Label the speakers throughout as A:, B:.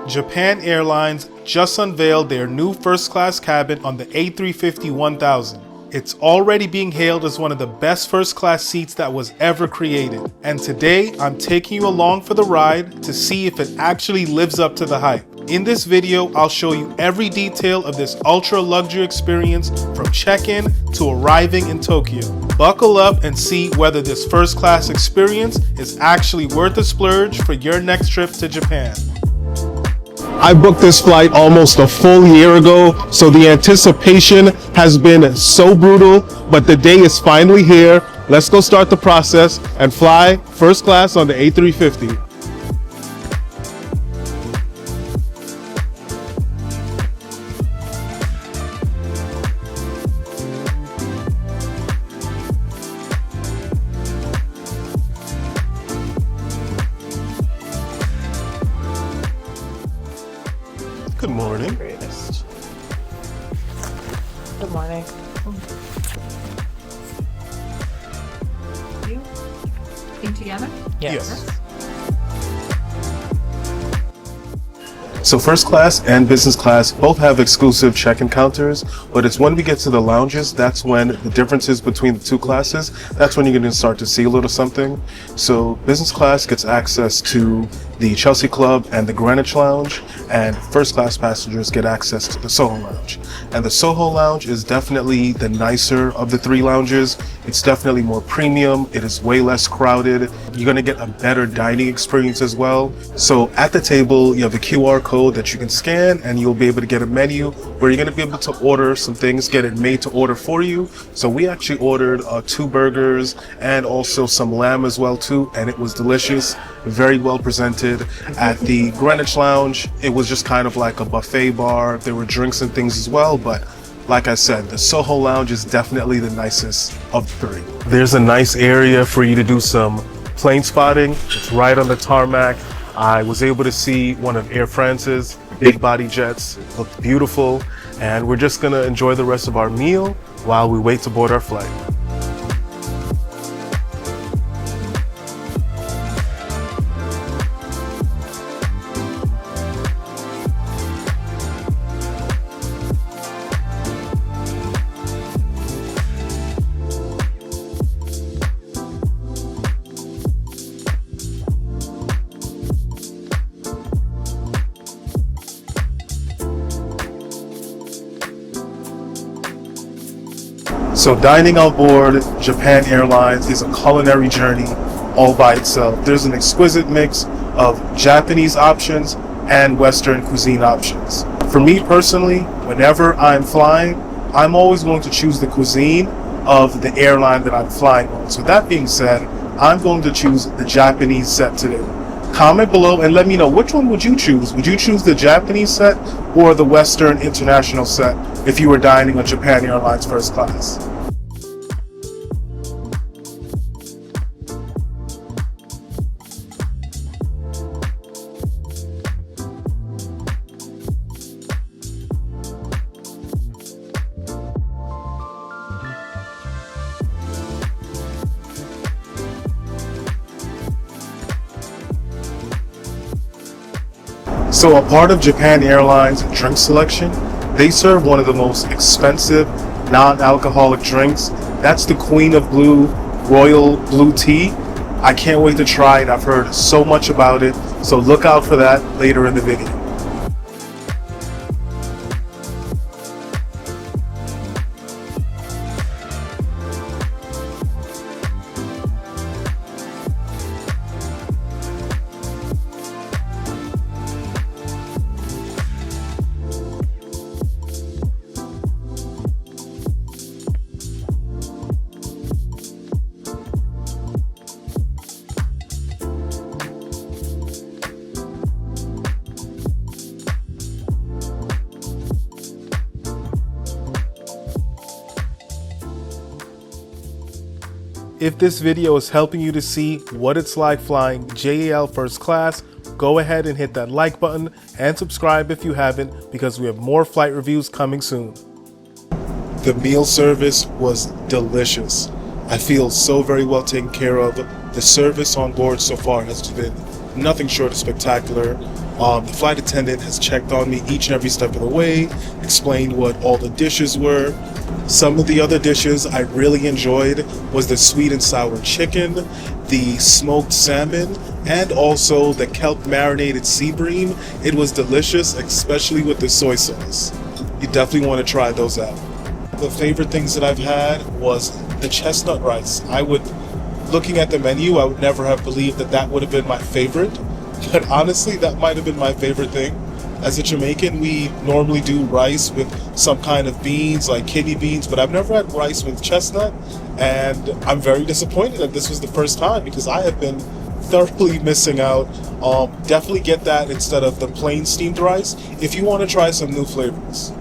A: Japan Airlines just unveiled their new first class cabin on the A350-1000. It's already being hailed as one of the best first class seats that was ever created. And today, I'm taking you along for the ride to see if it actually lives up to the hype. In this video, I'll show you every detail of this ultra luxury experience from check-in to arriving in Tokyo. Buckle up and see whether this first class experience is actually worth the splurge for your next trip to Japan.
B: I booked this flight almost a full year ago, so the anticipation has been so brutal, but the day is finally here. Let's go start the process and fly first class on the A350. Good morning.
C: Greatest. Good morning.
D: You eat together?
C: Yes.
B: So first class and business class both have exclusive check-in counters, but it's when we get to the lounges, that's when the differences between the two classes, that's when you're going to start to see a little something. So business class gets access to the Chelsea Club and the Greenwich Lounge, and first class passengers get access to the Soho Lounge. And the Soho Lounge is definitely the nicer of the three lounges. It's definitely more premium. It is way less crowded. You're going to get a better dining experience as well. So at the table, you have a QR code that you can scan and you'll be able to get a menu where you're going to be able to order some things, get it made to order for you. So we actually ordered 2 burgers and also some lamb as well too, and it was delicious, very well presented. At the Greenwich Lounge, it was just kind of like a buffet bar. There were drinks and things as well, but like I said, the Soho Lounge is definitely the nicest of the three. There's a nice area for you to do some plane spotting. It's right on the tarmac. I was able to see one of Air France's big body jets. It looked beautiful, and we're just gonna enjoy the rest of our meal while we wait to board our flight. So dining on board Japan Airlines is a culinary journey all by itself. There's an exquisite mix of Japanese options and Western cuisine options. For me personally, whenever I'm flying, I'm always going to choose the cuisine of the airline that I'm flying on. So that being said, I'm going to choose the Japanese set today. Comment below and let me know, which one would you choose? Would you choose the Japanese set or the Western international set if you were dining on Japan Airlines first class? So a part of Japan Airlines drink selection, they serve one of the most expensive non-alcoholic drinks. That's the Queen of Blue Royal Blue Tea. I can't wait to try it. I've heard so much about it. So look out for that later in the video.
A: If this video is helping you to see what it's like flying JAL First Class, go ahead and hit that like button and subscribe if you haven't, because we have more flight reviews coming soon. The meal service was delicious. I feel so very well taken care of. The service on board so far has been nothing short of spectacular. The flight attendant has checked on me each and every step of the way, explained what all the dishes were. Some of the other dishes I really enjoyed was the sweet and sour chicken, the smoked salmon, and also the kelp marinated sea bream. It was delicious, especially with the soy sauce. You definitely want to try those out. The favorite things that I've had was the chestnut rice. Looking at the menu, I would never have believed that that would have been my favorite, but honestly, that might have been my favorite thing. As a Jamaican, we normally do rice with some kind of beans, like kidney beans, but I've never had rice with chestnut, and I'm very disappointed that this was the first time because I have been thoroughly missing out. Definitely get that instead of the plain steamed rice if you want to try some new flavors.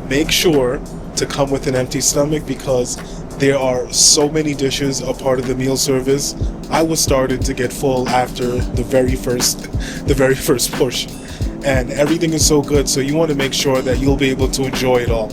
A: Make sure to come with an empty stomach because there are so many dishes a part of the meal service. I was started to get full after the very first portion. And everything is so good, so you want to make sure that you'll be able to enjoy it all.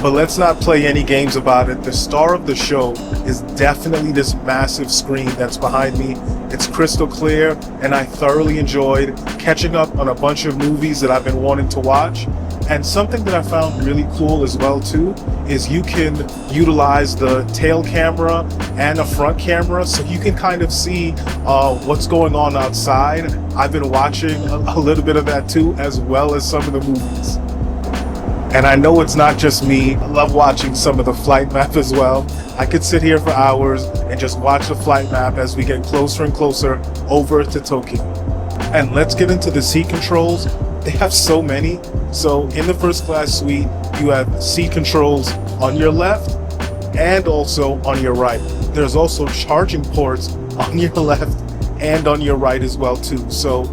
A: But let's not play any games about it. The star of the show is definitely this massive screen that's behind me. It's crystal clear, and I thoroughly enjoyed catching up on a bunch of movies that I've been wanting to watch. And something that I found really cool as well too is you can utilize the tail camera and a front camera so you can kind of see what's going on outside. I've been watching a little bit of that too, as well as some of the movies. And I know it's not just me. I love watching some of the flight map as well. I could sit here for hours and just watch the flight map as we get closer and closer over to Tokyo. And let's get into the seat controls. They have so many. So in the first class suite, you have seat controls on your left and also on your right. There's also charging ports on your left and on your right as well too. So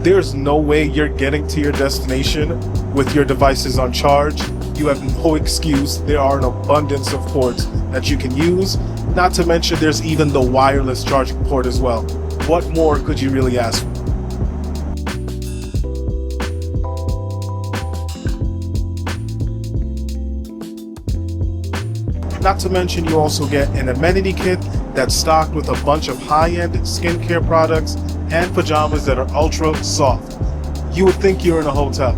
A: there's no way you're getting to your destination with your devices on charge. You have no excuse. There are an abundance of ports that you can use. Not to mention there's even the wireless charging port as well. What more could you really ask for? Not to mention you also get an amenity kit that's stocked with a bunch of high-end skincare products and pajamas that are ultra soft. You would think you're in a hotel.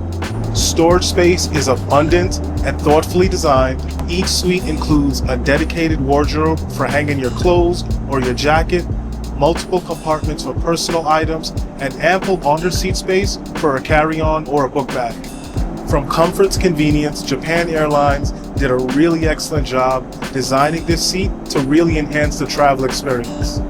A: Storage space is abundant and thoughtfully designed. Each suite includes a dedicated wardrobe for hanging your clothes or your jacket, multiple compartments for personal items, and ample under-seat space for a carry-on or a book bag. From comfort to convenience, Japan Airlines did a really excellent job designing this seat to really enhance the travel experience.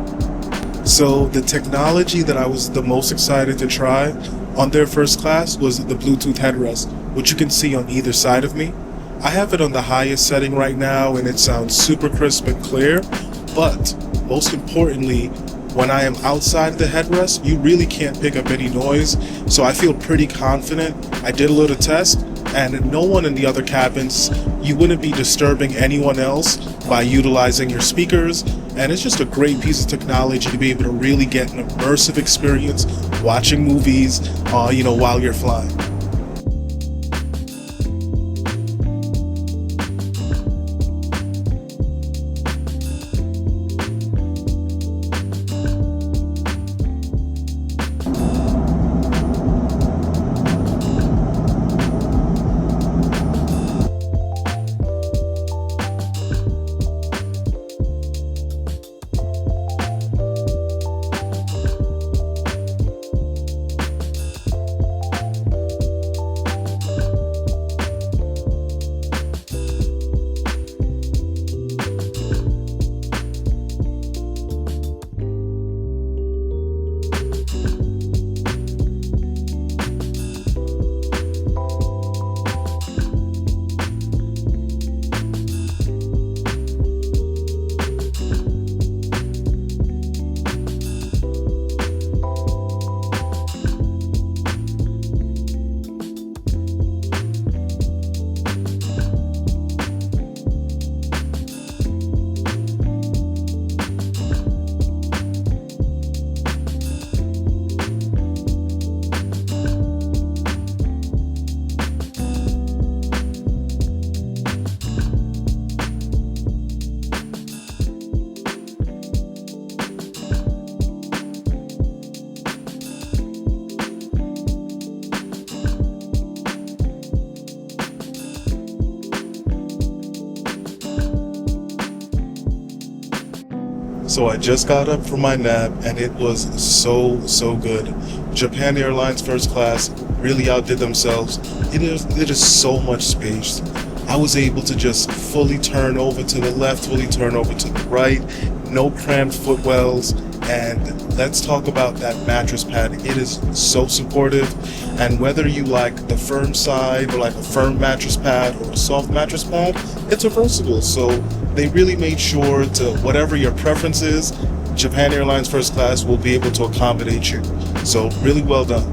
A: So the technology that I was the most excited to try on their first class was the Bluetooth headrest, which you can see on either side of me. I have it on the highest setting right now and it sounds super crisp and clear, but most importantly, when I am outside the headrest, you really can't pick up any noise, so I feel pretty confident. I did a little test, and no one in the other cabins, you wouldn't be disturbing anyone else by utilizing your speakers, and it's just a great piece of technology to be able to really get an immersive experience watching movies, while you're flying.
B: So I just got up from my nap and it was so good. Japan Airlines First Class really outdid themselves. It is so much space. I was able to just fully turn over to the left, fully turn over to the right, no cramped footwells. And let's talk about that mattress pad. It is so supportive, and whether you like the firm side or like a firm mattress pad or a soft mattress pad, it's reversible. So they really made sure to, whatever your preference is, Japan Airlines First Class will be able to accommodate you. So really well done.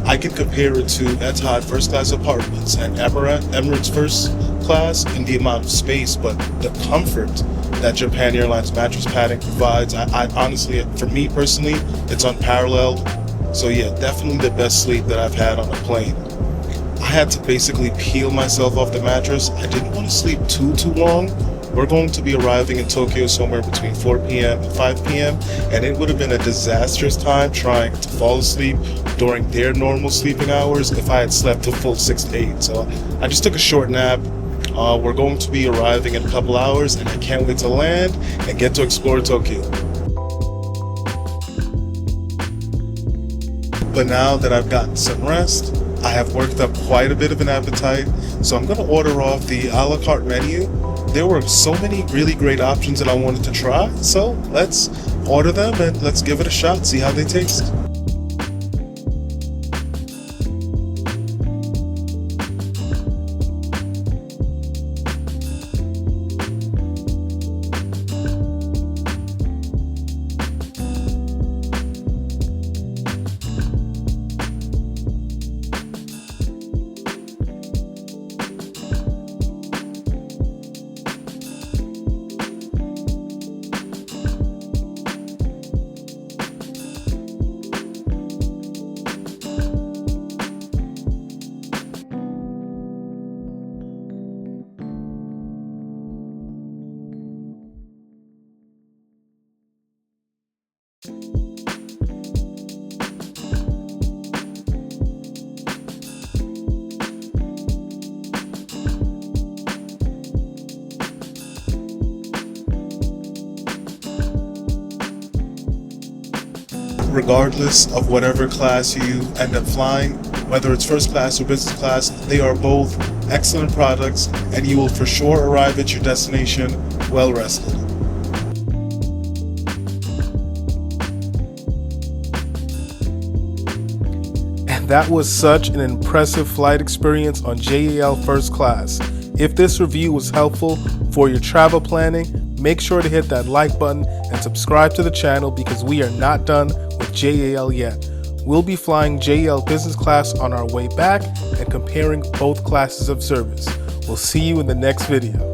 B: I can compare it to Etihad First Class apartments and Emirates First Class in the amount of space, but the comfort that Japan Airlines mattress padding provides, I honestly, for me personally, it's unparalleled. So yeah, definitely the best sleep that I've had on a plane. I had to basically peel myself off the mattress. I didn't want to sleep too long. We're going to be arriving in Tokyo somewhere between 4 p.m. and 5 p.m. and it would have been a disastrous time trying to fall asleep during their normal sleeping hours if I had slept a full 6 to 8. So I just took a short nap. We're going to be arriving in a couple hours and I can't wait to land and get to explore Tokyo. But now that I've gotten some rest, I have worked up quite a bit of an appetite, so I'm going to order off the a la carte menu. There were so many really great options that I wanted to try, so let's order them and let's give it a shot, see how they taste. Regardless of whatever class you end up flying, whether it's first class or business class, they are both excellent products and you will for sure arrive at your destination well rested.
A: And that was such an impressive flight experience on JAL First Class. If this review was helpful for your travel planning, make sure to hit that like button and subscribe to the channel because we are not done with JAL yet. We'll be flying JAL Business Class on our way back and comparing both classes of service. We'll see you in the next video.